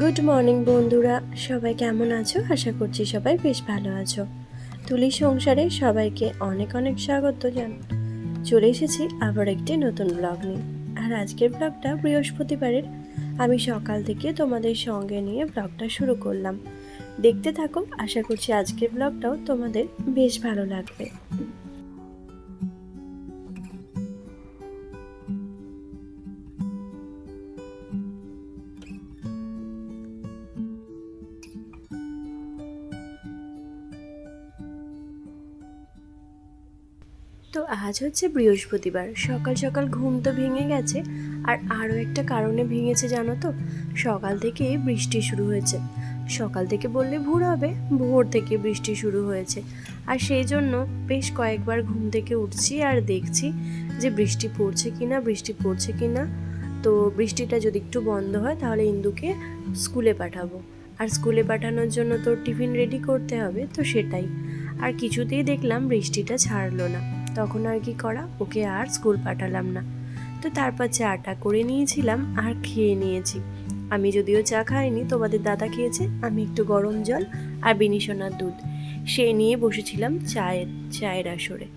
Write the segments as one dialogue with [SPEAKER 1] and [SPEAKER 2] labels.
[SPEAKER 1] Good morning বন্ধুরা, সবাই কেমন আছো? আশা করছি সবাই বেশ ভালো আছো। তুলি সংসারে সবাইকে অনেক অনেক স্বাগত চলে এসেছি আবার একটি নতুন ব্লগ নিয়ে। আর আজকের ব্লগটা বৃহস্পতিবারের। আমি সকাল থেকে তোমাদের সঙ্গে নিয়ে ব্লগটা শুরু করলাম। দেখতে থাকো, আশা করছি আজকের ব্লগটাও তোমাদের বেশ ভালো লাগবে। তো আজ হচ্ছে বৃহস্পতিবার, সকাল সকাল ঘুম তো ভেঙে গেছে। আর আরও একটা কারণে ভেঙেছে জানো তো, সকাল থেকে বৃষ্টি শুরু হয়েছে। সকাল থেকে বললে ভুল হবে, ভোর থেকে বৃষ্টি শুরু হয়েছে। আর সেই জন্য বেশ কয়েকবার ঘুম থেকে উঠছি আর দেখছি যে বৃষ্টি পড়ছে কিনা। তো বৃষ্টিটা যদি একটু বন্ধ হয় তাহলে ইন্দুকে স্কুলে পাঠাবো। আর স্কুলে পাঠানোর জন্য তো টিফিন রেডি করতে হবে, তো সেটাই। আর কিছুতেই দেখলাম বৃষ্টিটা ছাড়লো না, তখন আর কি করা, ওকে আর স্কুল পাঠালাম না। তো তারপর চাটা করে নিয়েছিলাম আর খেয়ে নিয়েছি। আমি যদিও চা খাইনি, তোমাদের দাদা খেয়েছে। আমি একটু গরম জল আর বিনিশনার দুধ সে নিয়ে বসেছিলাম চায়ের আসরে।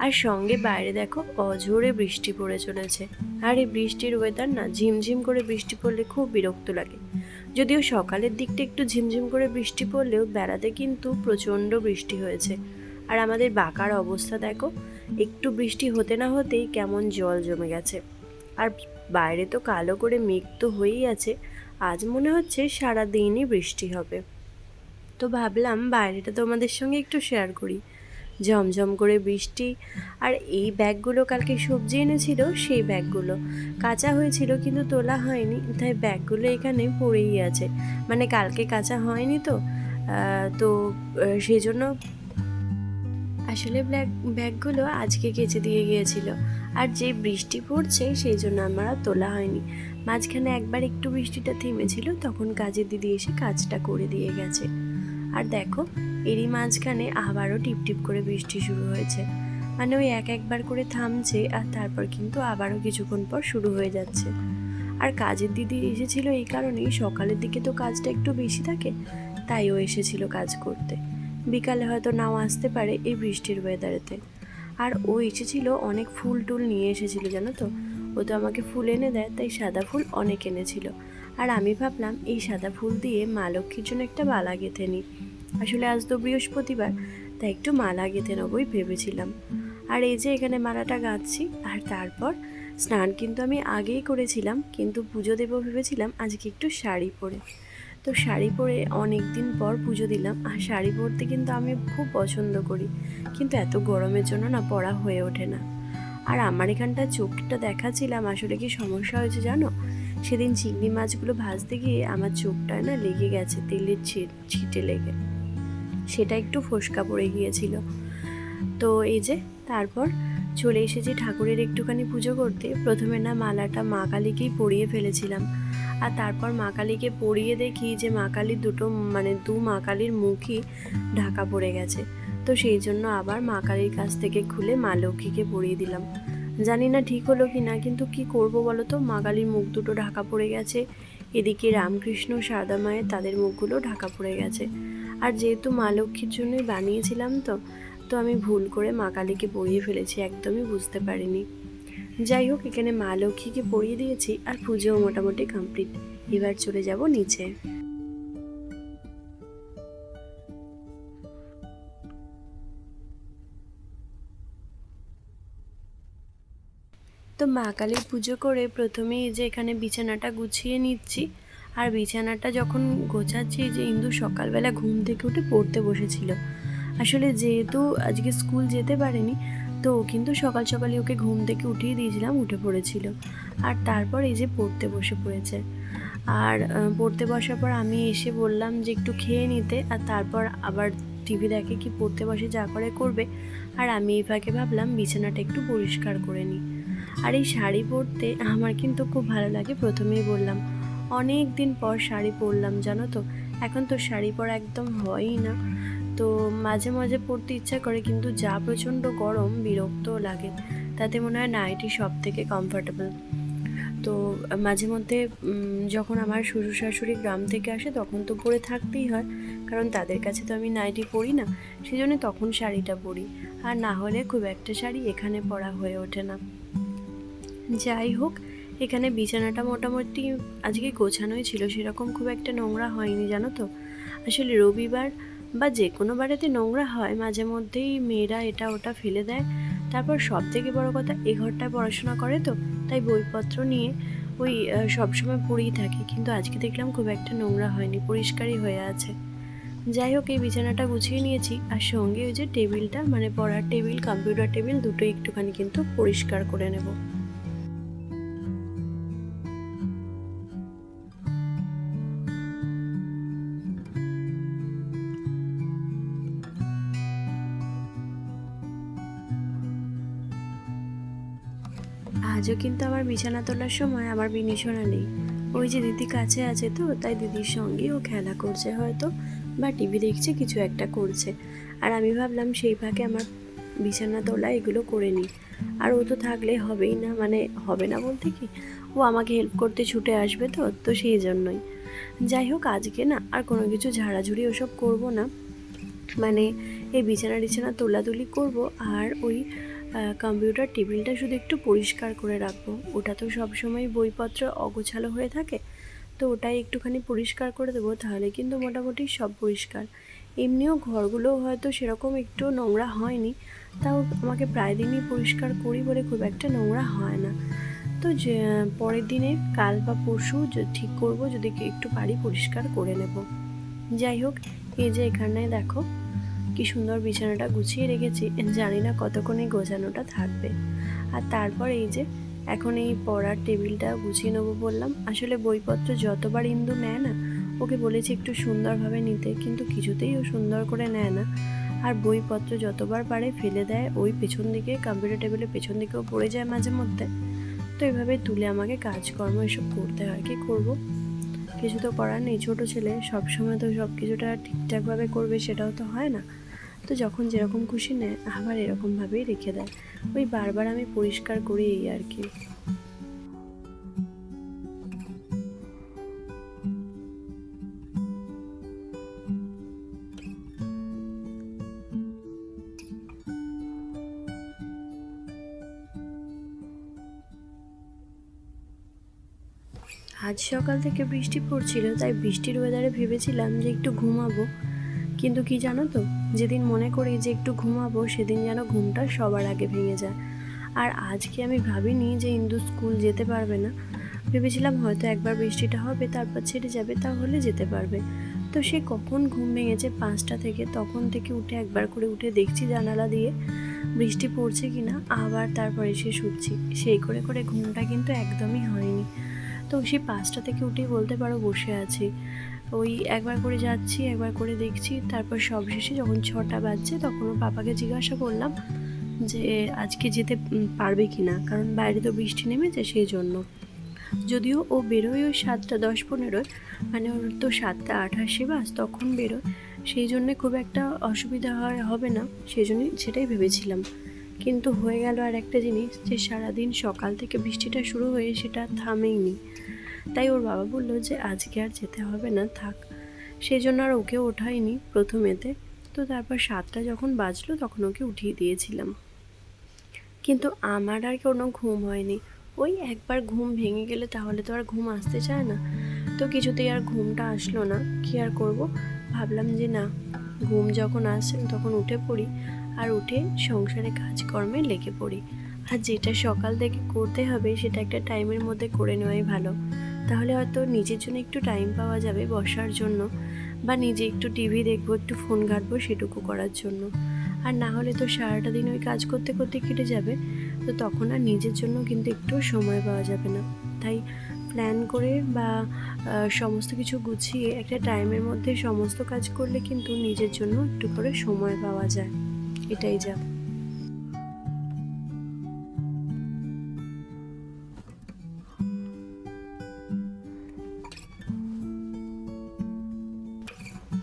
[SPEAKER 1] আর সঙ্গে বাইরে দেখো অঝোরে বৃষ্টি পড়ে চলেছে। আর এই বৃষ্টির ওয়েদার না, ঝিমঝিম করে বৃষ্টি পড়লে খুব বিরক্ত লাগে। যদিও সকালের দিকটা একটু ঝিমঝিম করে বৃষ্টি পড়লেও বেলাতে কিন্তু প্রচণ্ড বৃষ্টি হয়েছে। আর আমাদের বাঁকার অবস্থা দেখো, একটু বৃষ্টি হতে না হতেই কেমন জল জমে গেছে। আর বাইরে তো কালো করে মেঘ তো হয়েই আছে, আজ মনে হচ্ছে সারা দিনই বৃষ্টি হবে। তো ভাবলাম বাইরেটা তোমাদের সঙ্গে একটু শেয়ার করি। ঝমঝম করে বৃষ্টি। আর এই ব্যাগগুলো কালকে সবজি এনেছিল, সেই ব্যাগগুলো কাঁচা হয়েছিল কিন্তু তোলা হয়নি, তাই ব্যাগগুলো এখানে পড়েই আছে। মানে কালকে কাঁচা হয়নি তো সেই জন্য আসলে ব্যাগগুলো আজকে কেচে দিয়ে গিয়েছিল। আর যে বৃষ্টি পড়ছে সেই জন্য আমার আর তোলা হয়নি। মাঝখানে একবার একটু বৃষ্টিটা থেমেছিল, তখন কাজের দিদি এসে কাজটা করে দিয়ে গেছে। আর দেখো এরই মাঝখানে আবারও টিপটিপ করে বৃষ্টি শুরু হয়েছে। মানে ওই একবার করে থামছে আর তারপর কিন্তু আবারও কিছুক্ষণ পর শুরু হয়ে যাচ্ছে। আর কাজের দিদি এসেছিল এই কারণেই, সকালের দিকে তো কাজটা একটু বেশি থাকে, তাই ও এসেছিল কাজ করতে। বিকালে হয়তো নাও আসতে পারে এই বৃষ্টির ওয়েদারেতে। আর ও এসেছিল অনেক ফুল টুল নিয়ে এসেছিল জানো তো। ও তো আমাকে ফুল এনে দেয়, তাই সাদা ফুল অনেক এনেছিল। আর আমি ভাবলাম এই সাদা ফুল দিয়ে মা লক্ষ্মীর জন্য একটা মালা গেঁথে নিই। আসলে আজ তো বৃহস্পতিবার, তাই একটু মালা গেঁথে নেবই ভেবেছিলাম। আর এই যে এখানে মালাটা গাঁথছি। আর তারপর স্নান কিন্তু আমি আগেই করেছিলাম, কিন্তু পুজো দেবো ভেবেছিলাম আজকে একটু শাড়ি পরে। তো শাড়ি পরে অনেক দিন পর পুজো দিলাম। আর শাড়ি পরতে কিন্তু আমি খুব পছন্দ করি, কিন্তু এত গরমের জন্য না পরা হয়ে ওঠে না। আর আমার এখানটা চোখটা দেখাচ্ছিলাম, আসলে কি সমস্যা হয়েছে জানো, সেদিন চিংড়ি মাছগুলো ভাজতে গিয়ে আমার চোখটায় না লেগে গেছে তেলের ছিটে লেগে, সেটা একটু ফোসকা পড়ে গিয়েছিল। তো এই যে তারপর চলে এসেছি ঠাকুরের একটুখানি পুজো করতে। প্রথমে না মালাটা মা কালীকেই পরিয়ে ফেলেছিলাম। আর তারপর মা কালীকে পরিয়ে দেখি যে মা কালীর দু মা কালীর মুখই ঢাকা পড়ে গেছে। তো সেই জন্য আবার মা কালীর কাছ থেকে খুলে মা লক্ষ্মীকে পরিয়ে দিলাম। জানি না ঠিক হলো কি না, কিন্তু কি করব বলো তো, মা কালীর মুখ দুটো ঢাকা পড়ে গেছে, এদিকে রামকৃষ্ণ সারদা মায়ের তাদের মুখগুলো ঢাকা পড়ে গেছে। আর যেহেতু মা লক্ষ্মীর জন্যই বানিয়েছিলাম তো তো আমি ভুল করে মা কালীকে পরিয়ে ফেলেছি, একদমই বুঝতে পারিনি। যাই হোক, এখানে মা লক্ষ্মীকে পরিয়ে দিয়েছি আর পুজোও মোটামুটি কমপ্লিট। এবার চলে যাব নিচে। তো মা কালীর পুজো করে প্রথমেই যে এখানে বিছানাটা গুছিয়ে নিচ্ছি। আর বিছানাটা যখন গোছাচ্ছি, যে ইন্দু সকালবেলা ঘুম থেকে উঠে পড়তে বসেছিল। আসলে যেহেতু আজকে স্কুল যেতে পারেনি, তো কিন্তু সকাল সকালই ওকে ঘুম থেকে উঠিয়ে দিয়েছিলাম, উঠে পড়েছিল। আর তারপর এই যে পড়তে বসে পড়েছে। আর পড়তে বসার পর আমি এসে বললাম যে একটু খেয়ে নিতে, আর তারপর আবার টিভি দেখে কি পড়তে বসে যা করে করবে। আর আমি এই ফাঁকে ভাবলাম বিছানাটা একটু পরিষ্কার করে নিই। আর এই শাড়ি পরতে আমার কিন্তু খুব ভালো লাগে, প্রথমেই বললাম। অনেক দিন পর শাড়ি পরলাম জানো তো। এখন তো শাড়ি পরা একদম হয়ই না। তো মাঝে মাঝে পরতে ইচ্ছা করে, কিন্তু যা প্রচণ্ড গরম, বিরক্তও লাগে। তাতে মনে হয় নাইটি সব থেকে কমফর্টেবল। তো তো মাঝে মধ্যে যখন আমার শ্বশুর শাশুড়ি গ্রাম থেকে আসে তখন তো পরে থাকতেই হয়, কারণ তাদের কাছে তো আমি নাইটি পরি না, সেই জন্য তখন শাড়িটা পরি। আর না হলে খুব একটা শাড়ি এখানে পরা হয়ে ওঠে না। যাই হোক, এখানে বিছানাটা মোটামুটি আজকে গোছানোই ছিল, সেরকম খুব একটা নোংরা হয়নি জানো তো। আসলে রবিবার বা যে কোনো বাড়িতে নোংরা হয়, মাঝে মধ্যেই মেয়েরা এটা ওটা ফেলে দেয়। তারপর সব থেকে বড় কথা, এ ঘরটায় পড়াশোনা করে তো, তাই বইপত্র নিয়ে ওই সবসময় পড়েই থাকে, কিন্তু আজকে দেখলাম খুব একটা নোংরা হয়নি, পরিষ্কারই হয়ে আছে। যাই হোক, এই বিছানাটা গুছিয়ে নিয়েছি, আর সঙ্গে ওই যে টেবিলটা, মানে পড়ার টেবিল, কম্পিউটার টেবিল দুটোই একটুখানি কিন্তু পরিষ্কার করে নেব। আজও কিন্তু আমার বিছানা তোলার সময় আমার বিনিশোনা নেই। ওই যে দিদি কাছে আছে তো, তাই দিদির সঙ্গে ও খেলা করছে হয়তো, বা টিভি দেখছে, কিছু একটা করছে। আর আমি ভাবলাম সেই ফাঁকে আমার বিছানা তোলা এগুলো করে নিই। আর ও তো থাকলে হবেই না, মানে হবে না বলতে কি, ও আমাকে হেল্প করতে ছুটে আসবে তো, তো সেই জন্যই। যাই হোক, আজকে না আর কোনো কিছু ঝাড়াঝুড়ি ওসব করব না, মানে এই বিছানা টিছানা তোলাতুলি করব। আর ওই কম্পিউটার টেবিলটা শুধু একটু পরিষ্কার করে রাখবো, ওটা তো সবসময় বইপত্র অগোছালো হয়ে থাকে, তো ওটাই একটুখানি পরিষ্কার করে দেবো, তাহলে কিন্তু মোটামুটি সব পরিষ্কার। এমনিও ঘরগুলো হয়তো সেরকম একটু নোংরা হয়নি, তাও আমাকে প্রায় দিনই পরিষ্কার করি বলে খুব একটা নোংরা হয় না। তো যে পরের দিনে কাল বা পরশু ঠিক করব, যদি একটু পারি পরিষ্কার করে নেব। যাই হোক, এই যে এখানে দেখো কি সুন্দর বিছানাটা গুছিয়ে রেখেছি, জানি না কতক্ষণ এই গোছানোটা থাকবে। আর তারপর এই যে এখন এই পড়ার টেবিলটা গুছিয়ে নেবো বললাম। আসলে বইপত্র যতবার ইন্দু নেয় না, ওকে বলেছি একটু সুন্দরভাবে নিতে, কিন্তু কিছুতেই ও সুন্দর করে নেয় না। আর বইপত্র যতবার পারে ফেলে দেয় ওই পেছন দিকে, কম্পিউটার টেবিলের পেছন দিকেও পড়ে যায় মাঝে মধ্যে। তো এইভাবে তুলে আমাকে কাজকর্ম এসব করতে হয়, কি করব, কিছু তো করার নেই। ছোটো ছেলে, সবসময় তো সব কিছুটা ঠিকঠাকভাবে করবে সেটাও তো হয় না। তো যখন যেরকম খুশি নেয় আবার এরকমভাবেই রেখে দেয়, ওই বারবার আমি পরিষ্কার করি, এই আর কি। আজ সকাল থেকে বৃষ্টি পড়ছিল, তাই বৃষ্টির ওয়েদারে ভেবেছিলাম যে একটু ঘুমাবো, কিন্তু কি জানো তো, যেদিন মনে করি যে একটু ঘুমাবো সেদিন যেন ঘুমটা সবার আগে ভেঙে যায়। আর আজকে আমি ভাবিনি যে ইন্দু স্কুল যেতে পারবে না, ভেবেছিলাম হয়তো একবার বৃষ্টিটা হবে তারপর ছেড়ে যাবে, তাহলে যেতে পারবে। তো সে কখন ঘুম ভেঙেছে 5টা থেকে, তখন থেকে উঠে একবার করে উঠে দেখছি জানালা দিয়ে বৃষ্টি পড়ছে কিনা, আবার তারপরে সে শুচ্ছি, সেই করে করে ঘুমটা কিন্তু একদমই হয়নি। তো সেই 5টা থেকে উঠেই বলতে পারো বসে আছি, ওই একবার করে যাচ্ছি একবার করে দেখছি। তারপর সবশেষে যখন 6টা বাজছে তখন ওর পাপাকে জিজ্ঞাসা করলাম যে আজকে যেতে পারবে কি না, কারণ বাইরে তো বৃষ্টি নেমেছে সেই জন্য। যদিও ও বেরোয় ওই 7:10-15, মানে ওর তো 7:28 বাস তখন বেরোয়, সেই জন্যে খুব একটা অসুবিধা হবে না, সেই জন্যই সেটাই ভেবেছিলাম। কিন্তু হয়ে গেল আর একটা জিনিস, যে সারাদিন সকাল থেকে বৃষ্টিটা শুরু হয়ে সেটা থামেইনি। তাই ওর বাবা বলল যে আজকে আর যেতে হবে না, থাক। সেই জন্য আর ওকে ওঠাইনি প্রথমেতে। তো তারপর 7টা যখন বাজলো তখন ওকে উঠিয়ে দিয়েছিলাম, কিন্তু আমার আর কোনো ঘুম হয়নি। ওই একবার ঘুম ভেঙে গেলে তাহলে তো আর ঘুম আসতে চায় না, তো কিছুতেই আর ঘুমটা আসলো না। কি আর করব, ভাবলাম যে না, ঘুম যখন আসছে তখন উঠে পড়ি, আর উঠে সংসারে কাজকর্মে লেগে পড়ি। আর যেটা সকাল থেকে করতে হবে সেটা একটা টাইমের মধ্যে করে নেওয়াই ভালো, তাহলে হয়তো নিজের জন্য একটু টাইম পাওয়া যাবে বসার জন্য, বা নিজে একটু টিভি দেখবো, একটু ফোন ঘাঁটবো, সেটুকু করার জন্য। আর না হলে তো সারাটা দিন ওই কাজ করতে করতে কেটে যাবে, তো তখন আর নিজের জন্য কিন্তু একটু সময় পাওয়া যাবে না। তাই প্ল্যান করে বা সমস্ত কিছু গুছিয়ে একটা টাইমের মধ্যে সমস্ত কাজ করলে কিন্তু নিজের জন্য একটু করে সময় পাওয়া যায়, এটাই যা।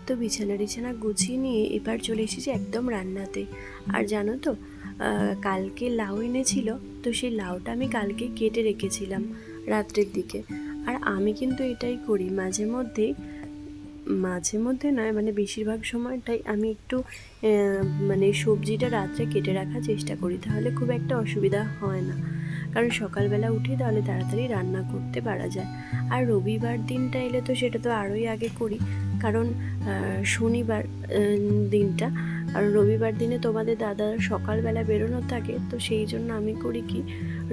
[SPEAKER 1] তো বিছানা টিছানা গুছিয়ে নিয়ে এবার চলে এসেছি একদম রান্নাতে। আর জানো তো, কালকে লাউ এনেছিল, তো সেই লাউটা আমি কালকে কেটে রেখেছিলাম। রাত্রের দিকে। আর আমি কিন্তু এটাই করি মাঝে মধ্যে নয়, মানে বেশিরভাগ সময়টাই আমি একটু মানে সবজিটা রাত্রে কেটে রাখার চেষ্টা করি, তাহলে খুব একটা অসুবিধা হয় না। কারণ সকালবেলা উঠে তাহলে তাড়াতাড়ি রান্না করতে পারা যায়। আর রবিবার দিনটা এলে তো সেটা তো আরোই আগে করি, কারণ শনিবার দিনটা, আর রবিবার দিনে তোমাদের দাদা সকালবেলা বেরোনো থাকে, তো সেই জন্য আমি করি কি,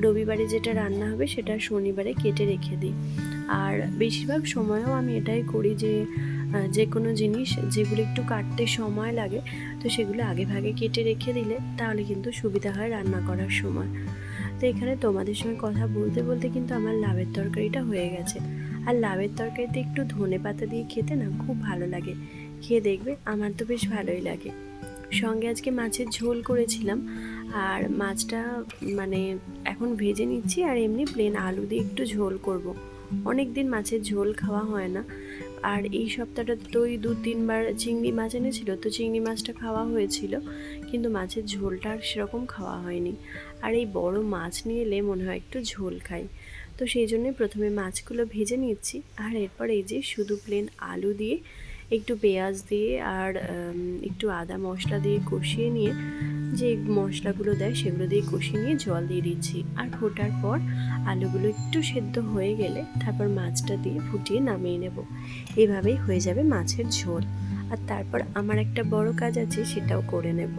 [SPEAKER 1] রবিবারে যেটা রান্না হবে সেটা শনিবারে কেটে রেখে দিই। আর বেশিরভাগ সময়েও আমি এটাই করি যে কোনো জিনিস যেগুলো একটু কাটতে সময় লাগে, তো সেগুলো আগে ভাগে কেটে রেখে দিলে তাহলে কিন্তু সুবিধা হয় রান্না করার সময়। তো এখানে তোমাদের সঙ্গে কথা বলতে বলতে কিন্তু আমার লাউয়ের তরকারিটা হয়ে গেছে। আর লাউয়ের তরকারিতে একটু ধনে পাতা দিয়ে খেতে না খুব ভালো লাগে, খেয়ে দেখবে, আমার তো বেশ ভালোই লাগে। সঙ্গে আজকে মাছের ঝোল করেছিলাম, আর মাছটা মানে এখন ভেজে নিচ্ছি, আর এমনি প্লেন আলু দিয়ে একটু ঝোল করব। অনেক দিন মাছের ঝোল খাওয়া হয় না, আর এই সপ্তাহটা তো ওই 2-3 বার চিংড়ি মাছ এনেছিল, তো চিংড়ি মাছটা খাওয়া হয়েছিল, কিন্তু মাছের ঝোলটা আর সেরকম খাওয়া হয়নি। আর এই বড় মাছ নিয়ে এলে মনে হয় একটু ঝোল খাই, তো সেই জন্যই প্রথমে মাছগুলো ভেজে নিচ্ছি, আর এরপর এই যে শুধু প্লেন আলু দিয়ে একটু পেঁয়াজ দিয়ে আর একটু আদা মশলা দিয়ে কষিয়ে নিয়ে, যে মশলাগুলো দেয় সেগুলো দিয়ে কষিয়ে নিয়ে জল দিয়ে দিচ্ছি। আর ফোটার পর আলুগুলো একটু সেদ্ধ হয়ে গেলে তারপর মাছটা দিয়ে ফুটিয়ে নামিয়ে নেব। এভাবেই হয়ে যাবে মাছের ঝোল। আর তারপর আমার একটা বড় কাজ আছে, সেটাও করে নেব।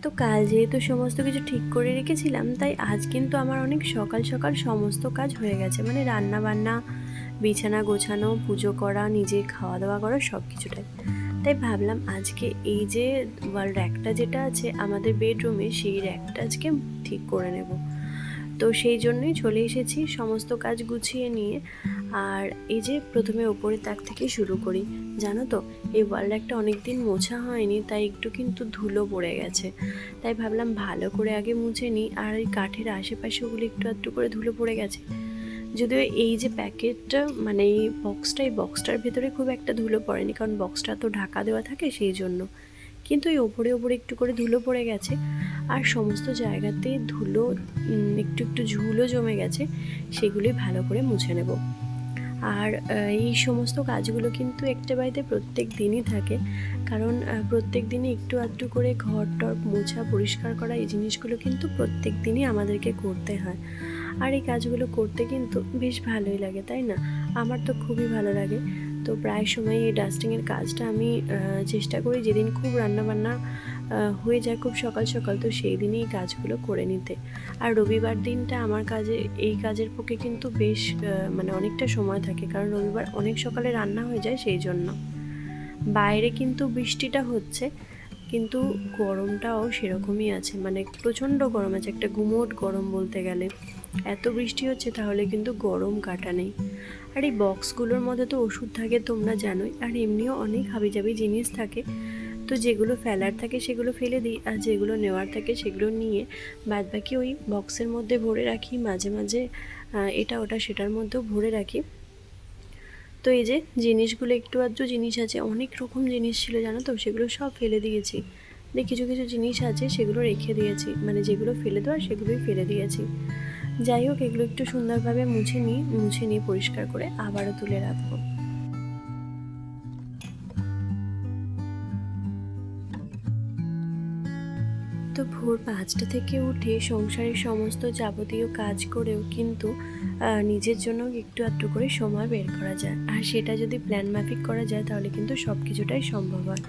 [SPEAKER 1] তো কাল যেহেতু সমস্ত কিছু ঠিক করে রেখেছিলাম, তাই আজ কিন্তু আমার অনেক সকাল সকাল সমস্ত কাজ হয়ে গেছে, মানে রান্না বান্না, বিছানা গোছানো, পুজো করা, নিজে খাওয়া দাওয়া করা, সব কিছুটাই। তাই ভাবলাম আজকে এই যে ওয়াল র্যাকটা যেটা আছে আমাদের বেডরুমে, সেই র্যাকটা আজকে ঠিক করে নেব। তো সেই জন্যই চলে এসেছি সমস্ত কাজ গুছিয়ে নিয়ে। আর এই যে প্রথমে ওপরের তাক থেকে শুরু করি। জানো তো, এই ওয়াল র্যাকটা অনেক দিন মোছা হয়নি, তাই একটু কিন্তু ধুলো পড়ে গেছে। তাই ভাবলাম ভালো করে আগে মুছে নিই। আর এই কাঠের আশেপাশেগুলো একটু একটু করে ধুলো পড়ে গেছে, যদিও এই যে প্যাকেটটা, মানে এই বক্সটার ভেতরে খুব একটা ধুলো পড়েনি, কারণ বক্সটা তো ঢাকা দেওয়া থাকে সেই জন্য। কিন্তু এই ওপরে একটু করে ধুলো পড়ে গেছে, আর সমস্ত জায়গাতে ধুলো একটু একটু ঝুলও জমে গেছে, সেগুলোই ভালো করে মুছে নেব। আর এই সমস্ত কাজগুলো কিন্তু একটা বাড়িতে প্রত্যেক দিনই থাকে, কারণ প্রত্যেক দিনই একটু আধটু করে ঘর টর মোছা পরিষ্কার করা, এই জিনিসগুলো কিন্তু প্রত্যেক দিনই আমাদেরকে করতে হয়। আর এই কাজগুলো করতে কিন্তু বেশ ভালোই লাগে, তাই না? আমার তো খুবই ভালো লাগে। তো প্রায় সময় এই ডাস্টিংয়ের কাজটা আমি চেষ্টা করি, যেদিন খুব রান্নাবান্না হয়ে যায় খুব সকাল সকাল, তো সেই দিনই এই কাজগুলো করে নিতে। আর রবিবার দিনটা আমার এই কাজের পক্ষে কিন্তু বেশ মানে অনেকটা সময় থাকে, কারণ রবিবার অনেক সকালে রান্না হয়ে যায় সেই জন্য। বাইরে কিন্তু বৃষ্টিটা হচ্ছে, কিন্তু গরমটাও সেরকমই আছে, মানে প্রচণ্ড গরম আছে, একটা গুমোট গরম বলতে গেলে। এত বৃষ্টি হচ্ছে, তাহলে কিন্তু গরম কাটা নেই। আর এই বক্সগুলোর মধ্যে তো ওষুধ থাকে তোমরা জানোই, আর এমনিও অনেক হাবিজাবি জিনিস থাকে। তো যেগুলো ফেলার থাকে সেগুলো ফেলে দিই, আর যেগুলো নেওয়ার থাকে সেগুলো নিয়ে বাদবাকি ওই বক্সের মধ্যে ভরে রাখি। মাঝে মাঝে এটা ওটা সেটার মধ্যেও ভরে রাখি। তো এই যে জিনিসগুলো একটু আধটু জিনিস আছে, অনেক রকম জিনিস ছিল জানো তো, সেগুলো সব ফেলে দিয়েছি। কিছু কিছু জিনিস আছে সেগুলো রেখে দিয়েছি, মানে যেগুলো ফেলে দেওয়া সেগুলোই ফেলে দিয়েছি। যাই হোক, এগুলো একটু সুন্দরভাবে মুছে নিয়ে পরিষ্কার করে আবারও তুলে রাখবো। তো ভোর 5টা থেকে উঠে সংসারের সমস্ত যাবতীয় কাজ করেও কিন্তু নিজের জন্য একটু আধটু করে সময় বের করা যায়, আর সেটা যদি প্ল্যান মাফিক করা যায় তাহলে কিন্তু সব কিছুটাই সম্ভব হয়।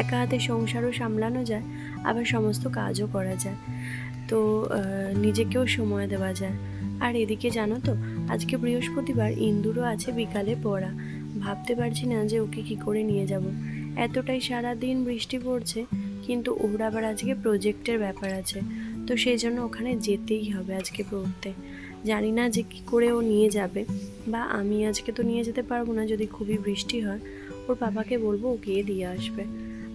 [SPEAKER 1] একা হাতে সংসারও সামলানো যায়, আবার সমস্ত কাজও করা যায়। তো নিজেকেও সময় দেওয়া যায়। আর এদিকে জানো তো, আজকে বৃহস্পতিবার, ইন্দুরও আছে বিকালে পড়া। ভাবতে পারছি না যে ওকে কি করে নিয়ে যাব। এতটাই সারাদিন বৃষ্টি পড়ছে, কিন্তু ওর আবার আজকে প্রজেক্টের ব্যাপার আছে, তো সেই জন্য ওখানে যেতেই হবে আজকে পড়তে। জানি না যে কী করে ও নিয়ে যাবে, বা আমি আজকে তো নিয়ে যেতে পারবো না যদি খুবই বৃষ্টি হয়। ওর পাপাকে বলবো ও গিয়ে দিয়ে আসবে।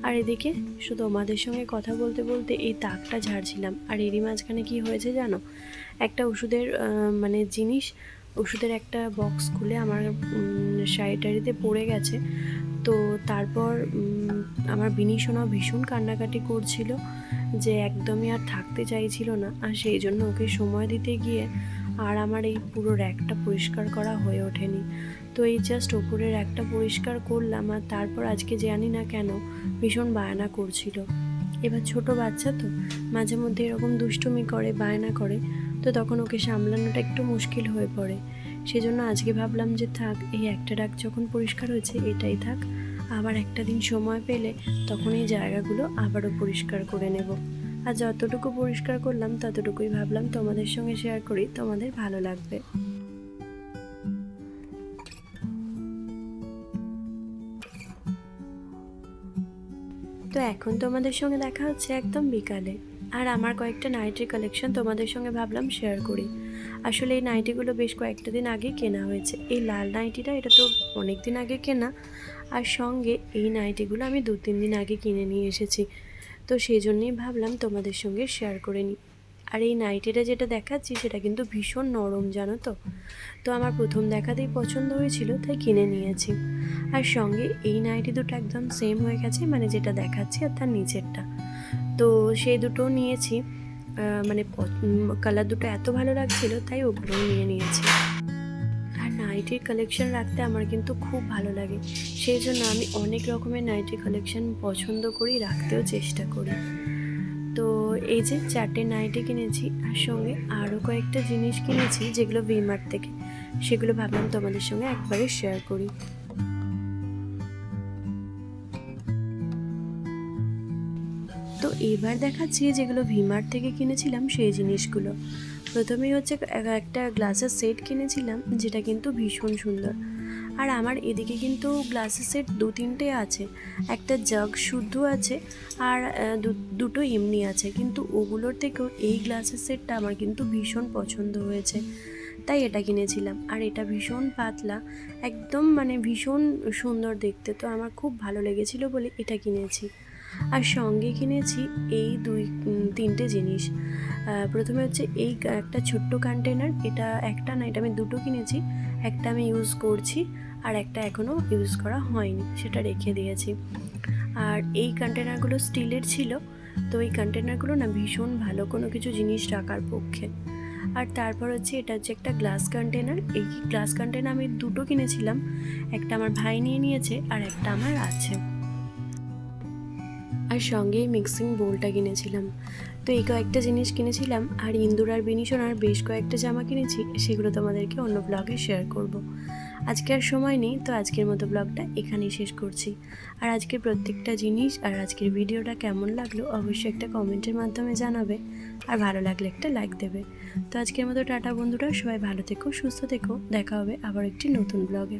[SPEAKER 1] আর এদিকে শুধু তোমাদের সঙ্গে কথা বলতে বলতে এই তাকটা ঝাড়ছিলাম, আর এরই মাঝখানে কী হয়েছে জানো, একটা ওষুধের মানে ওষুধের একটা বক্স খুলে আমার শাড়িটারিতে পড়ে গেছে। তো তারপর আমার বিনি সোনা ভীষণ কান্নাকাটি করছিল যে একদমই আর থাকতে চাইছিল না, আর সেই জন্য ওকে সময় দিতে গিয়ে আর আমার এই পুরো র্যাকটা পরিষ্কার করা হয়ে ওঠেনি। তো এই জাস্ট ওপরের র্যাকটা পরিষ্কার করলাম, আর তারপর আজকে জানি না কেন ভীষণ বায়না করছিল। এবার ছোট বাচ্চা তো মাঝে মধ্যে এরকম দুষ্টুমি করে, বায়না করে, তো তখন ওকে সামলানোটা একটু মুশকিল হয়ে পড়ে। সেজন্য আজকে ভাবলাম যে থাক, এই একটা র্যাক যখন পরিষ্কার হয়েছে এটাই থাক, আবার একটা দিন সময় পেলে তখন এই জায়গাগুলো আবারও পরিষ্কার করে নেব। আর যতটুকু পরিষ্কার করলাম ততটুকুই ভাবলাম তোমাদের সঙ্গে শেয়ার করি, তোমাদের ভালো লাগবে। তো এখন তোমাদের সঙ্গে দেখা হচ্ছে একদম বিকালে, আর আমার কয়েকটা নাইটির কালেকশন তোমাদের সঙ্গে ভাবলাম শেয়ার করি। আসলে এই নাইটিগুলো বেশ কয়েকটা দিন আগে কেনা হয়েছে। এই লাল নাইটিটা এটা তো অনেক দিন আগে কেনা, আর সঙ্গে এই নাইটিগুলো আমি 2-3 দিন আগে কিনে নিয়ে এসেছি। তো সেই জন্যেই ভাবলাম তোমাদের সঙ্গে শেয়ার করে নিই। আর এই নাইটিটা যেটা দেখাচ্ছি সেটা কিন্তু ভীষণ নরম, জানো তো। তো আমার প্রথম দেখাতেই পছন্দ হয়েছিল, তাই কিনে নিয়েছি। আর সঙ্গে এই নাইটি দুটো একদম সেম হয়ে গেছে, মানে যেটা দেখাচ্ছি আর তার নিচেরটা। তো সেই দুটো নিয়েছি, মানে কালার দুটো এত ভালো লাগছিল তাই ওগুলোও নিয়ে নিয়েছি। আর নাইটির কালেকশন রাখতে আমার কিন্তু খুব ভালো লাগে, সেই জন্য আমি অনেক রকমের নাইটির কালেকশন পছন্দ করি, রাখতেও চেষ্টা করি। তো এই যে 4টে নাইটি কিনেছি, আর সঙ্গে আরও কয়েকটা জিনিস কিনেছি যেগুলো ভিমার্ট থেকে, সেগুলো ভাবলাম তোমাদের সঙ্গে একবারে শেয়ার করি। তো এবার দেখাচ্ছি যেগুলো ভিমার্ট থেকে কিনেছিলাম সেই জিনিসগুলো। প্রথমেই হচ্ছে একটা গ্লাসের সেট কিনেছিলাম, যেটা কিন্তু ভীষণ সুন্দর। আর আমার এদিকে কিন্তু গ্লাসের সেট 2-3টে আছে, একটা জাগ শুদ্ধ আছে, আর দুটো এমনি আছে, কিন্তু ওগুলোর থেকেও এই গ্লাসের সেটটা আমার কিন্তু ভীষণ পছন্দ হয়েছে, তাই এটা কিনেছিলাম। আর এটা ভীষণ পাতলা, একদম মানে ভীষণ সুন্দর দেখতে, তো আমার খুব ভালো লেগেছিল বলে এটা কিনেছি। আর সঙ্গে কিনেছি এই 2-3টে জিনিস। প্রথমে হচ্ছে এই একটা ছোট্ট কন্টেনার, এটা একটা না, এটা আমি দুটো কিনেছি। একটা আমি ইউজ করছি, আর একটা এখনও ইউজ করা হয়নি, সেটা রেখে দিয়েছি। আর এই কন্টেনারগুলো স্টিলের ছিল, তো এই কন্টেনারগুলো না ভীষণ ভালো কোনো কিছু জিনিস রাখার পক্ষে। আর তারপর হচ্ছে এটা হচ্ছে একটা গ্লাস কন্টেনার। এই গ্লাস কন্টেনার আমি দুটো কিনেছিলাম, একটা আমার ভাই নিয়ে নিয়েছে আর একটা আমার আছে। আর সঙ্গে এই মিক্সিং বোলটা কিনেছিলাম। তো এই কয়েকটা জিনিস কিনেছিলাম, আর ইন্দুর আর বিনিশোনার বেশ কয়েকটা জামা কিনেছি, সেগুলো তোমাদেরকে অন্য ব্লগে শেয়ার করব। আজকে আর সময় নেই, তো আজকের মতো ব্লগটা এখানেই শেষ করছি। আর আজকের প্রত্যেকটা জিনিস আর আজকের ভিডিওটা কেমন লাগলো অবশ্যই একটা কমেন্টের মাধ্যমে জানাবে, আর ভালো লাগলে একটা লাইক দেবে। তো আজকের মতো টাটা বন্ধুরা, সবাই ভালো থেকো, সুস্থ থেকো, দেখা হবে আবার একটি নতুন ব্লগে।